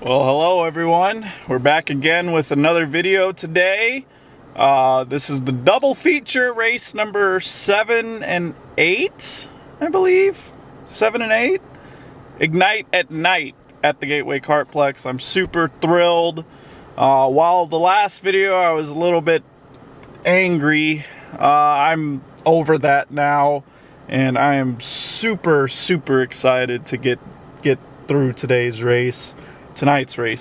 Well, hello everyone. We're back again with another video today. This is the double feature race number 7 and 8, I believe. 7 and 8. Ignite at night at the Gateway Kartplex. I'm super thrilled. While the last video I was a little bit angry, I'm over that now, and I am super excited to get through tonight's race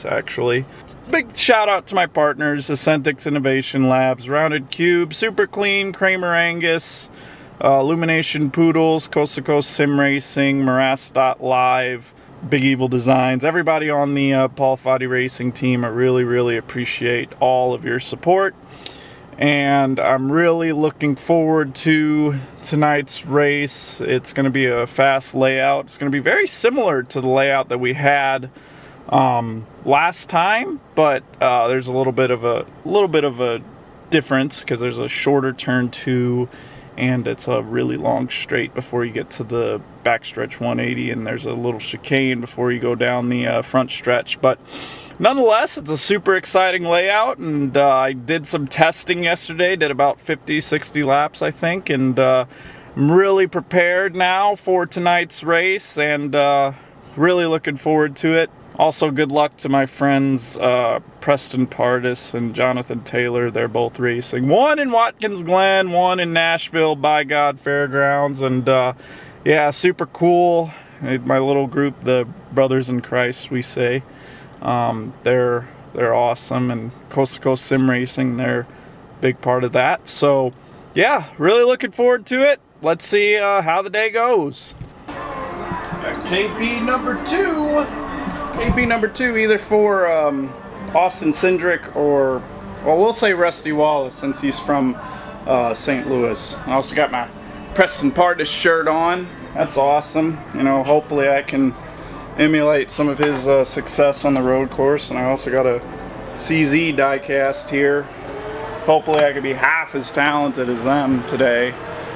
actually. Big shout out to my partners, Ascentix Innovation Labs, RoundedCube, Super Clean, Kramer Angus, Illumination Poodles, Coast to Coast Sim Racing, Morass.live, Big Evil Designs, everybody on the Paul Foddy Racing team. I really appreciate all of your support, and I'm really looking forward to tonight's race. It's going to be a fast layout. It's going to be very similar to the layout that we had last time, but there's a little bit of a difference because there's a shorter turn 2 and it's a really long straight before you get to the backstretch 180, and there's a little chicane before you go down the front stretch. But nonetheless, it's a super exciting layout, and I did some testing yesterday, did about 50-60 laps I think, and I'm really prepared now for tonight's race, and really looking forward to it. Also, good luck to my friends Preston Pardis and Jonathan Taylor. They're both racing. One in Watkins Glen, one in Nashville by God Fairgrounds. And yeah, super cool. My little group, the Brothers in Christ, we say. They're awesome. And Coast to Coast Sim Racing, they're a big part of that. So yeah, really looking forward to it. Let's see how the day goes. Got KP number 2. KP number 2, either for Austin Cindric or, well, we'll say Rusty Wallace since he's from St. Louis. I also got my Preston Pardis shirt on. That's awesome. You know, hopefully I can emulate some of his success on the road course. And I also got a CZ diecast here. Hopefully I can be half as talented as them today.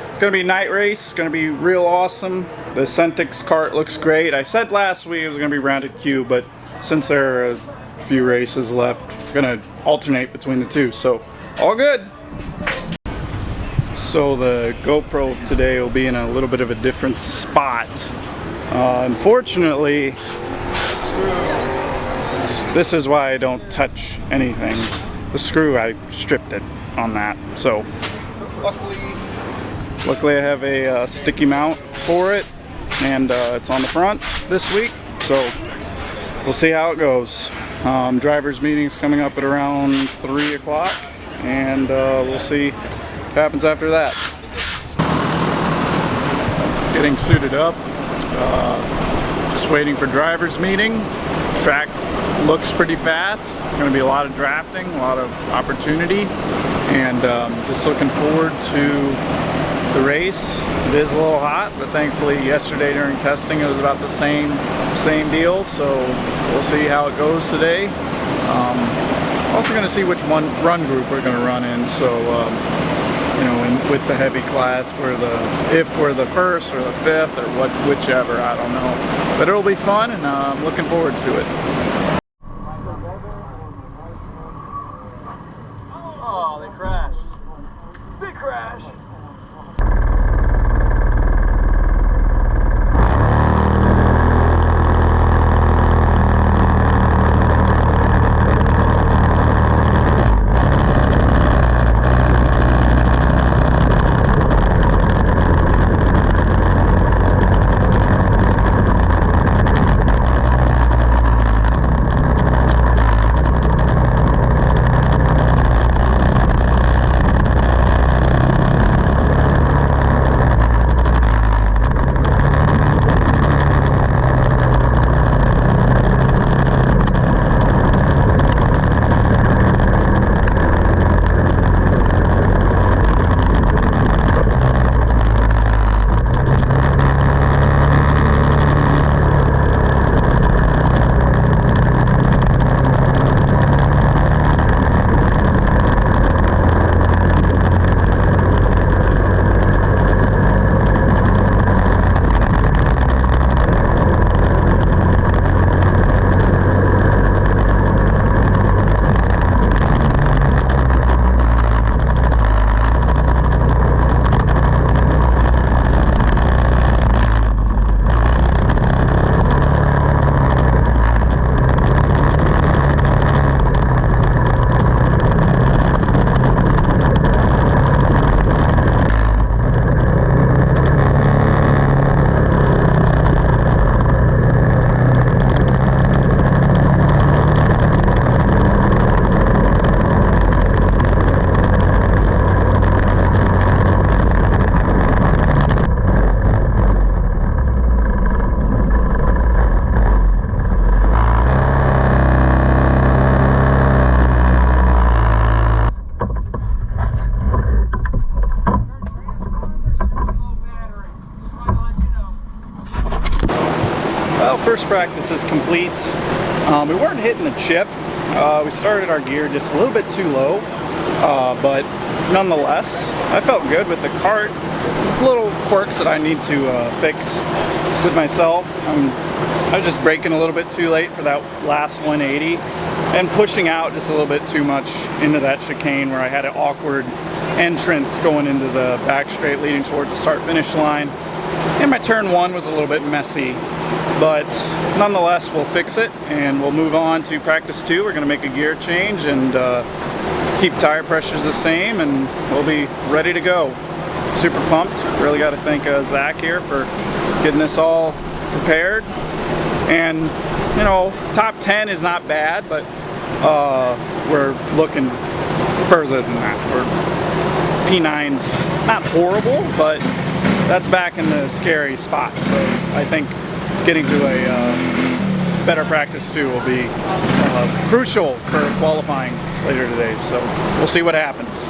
It's going to be a night race. It's going to be real awesome. The Ascentix cart looks great. I said last week it was going to be RoundedCube, but since there are a few races left, I'm going to alternate between the two. So, all good. So the GoPro today will be in a little bit of a different spot. Unfortunately, this is why I don't touch anything. The screw, I stripped it on that. So, luckily I have a sticky mount for it, and it's on the front this week, so we'll see how it goes. Drivers meeting's coming up at around 3 o'clock, and we'll see what happens after that. Getting suited up, just waiting for drivers meeting. Track looks pretty fast. It's going to be a lot of drafting, a lot of opportunity, and just looking forward to the race. It is a little hot, but thankfully yesterday during testing it was about the same deal, so we'll see how it goes today. Also going to see which run group we're going to run in, so you know, with the heavy class, if we're the first or the fifth or whichever, I don't know, but it'll be fun, and I'm looking forward to it. Oh, they crashed. Big crash. first practice is complete. We weren't hitting the chip. We started our gear just a little bit too low, but nonetheless, I felt good with the cart. Little quirks that I need to fix with myself. I was just braking a little bit too late for that last 180 and pushing out just a little bit too much into that chicane where I had an awkward entrance going into the back straight leading towards the start-finish line. And my turn 1 was a little bit messy, but nonetheless we'll fix it and we'll move on to practice 2. We're going to make a gear change and keep tire pressures the same, and we'll be ready to go. Super pumped. Really got to thank Zach here for getting this all prepared. And you know, top 10 is not bad, but we're looking further than that. P9's not horrible, but that's back in the scary spot. So I think getting to a better practice 2 will be crucial for qualifying later today. So we'll see what happens.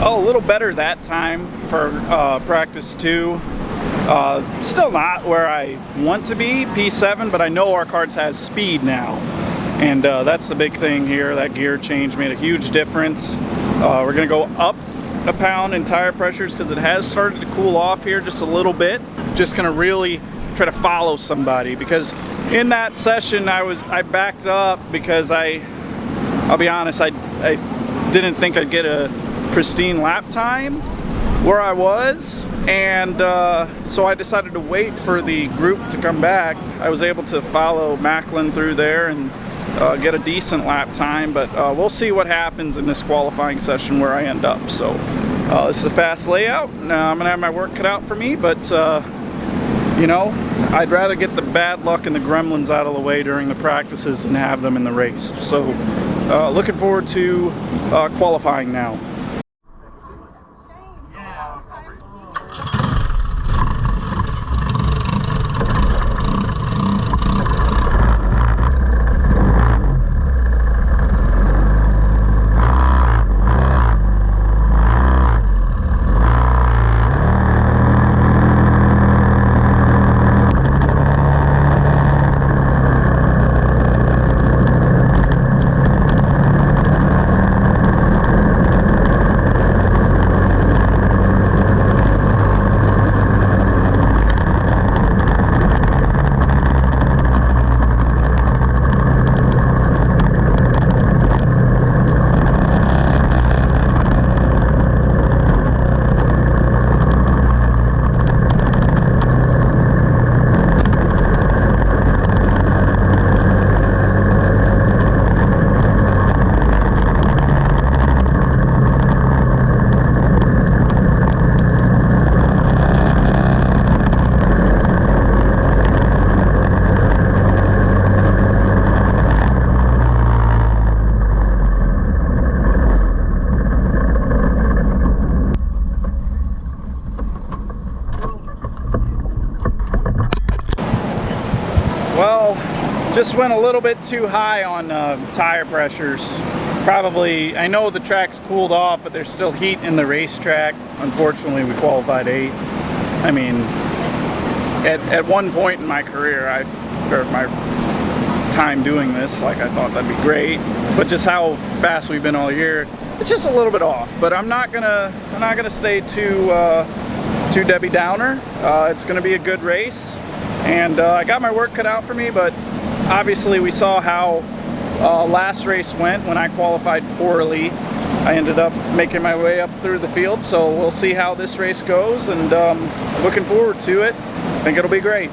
Oh, a little better that time for practice 2. Still not where I want to be, P7, but I know our carts has speed now. And that's the big thing here. That gear change made a huge difference. We're going to go up a pound in tire pressures because it has started to cool off here just a little bit. Just going to really try to follow somebody, because in that session I backed up because I'll be honest, I didn't think I'd get a pristine lap time where I was, and so I decided to wait for the group to come back. I was able to follow Macklin through there and get a decent lap time, but we'll see what happens in this qualifying session where I end up. So This is a fast layout. Now I'm gonna have my work cut out for me, but you know, I'd rather get the bad luck and the gremlins out of the way during the practices than have them in the race. So looking forward to qualifying now. Well, just went a little bit too high on tire pressures. Probably, I know the track's cooled off, but there's still heat in the racetrack. Unfortunately, we qualified 8th. I mean, at one point in my career, or my time doing this, like, I thought that'd be great. But just how fast we've been all year, it's just a little bit off. But I'm not gonna stay too Debbie Downer. It's gonna be a good race. And I got my work cut out for me, but obviously we saw how last race went when I qualified poorly. I ended up making my way up through the field, so we'll see how this race goes, and looking forward to it. I think it'll be great.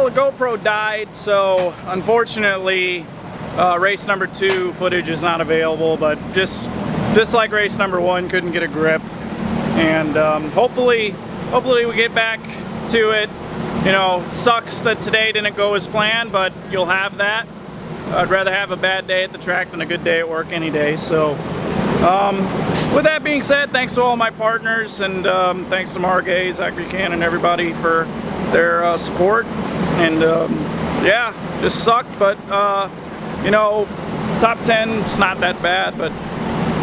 the GoPro died, so unfortunately race number 2 footage is not available, but just like race number 1, couldn't get a grip. And hopefully we get back to it. You know, sucks that today didn't go as planned, but you'll have that. I'd rather have a bad day at the track than a good day at work any day. So with that being said, thanks to all my partners, and thanks to Margay, Zach Buchanan, and everybody for their support. And yeah, just sucked, but you know, top 10 is not that bad, but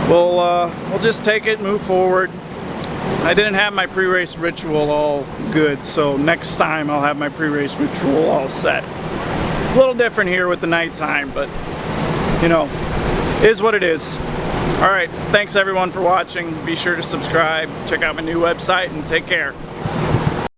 we'll just take it and move forward. I didn't have my pre-race ritual all good, so next time I'll have my pre-race ritual all set. A little different here with the nighttime, but you know, is what it is. Alright, thanks everyone for watching. Be sure to subscribe, check out my new website, and take care.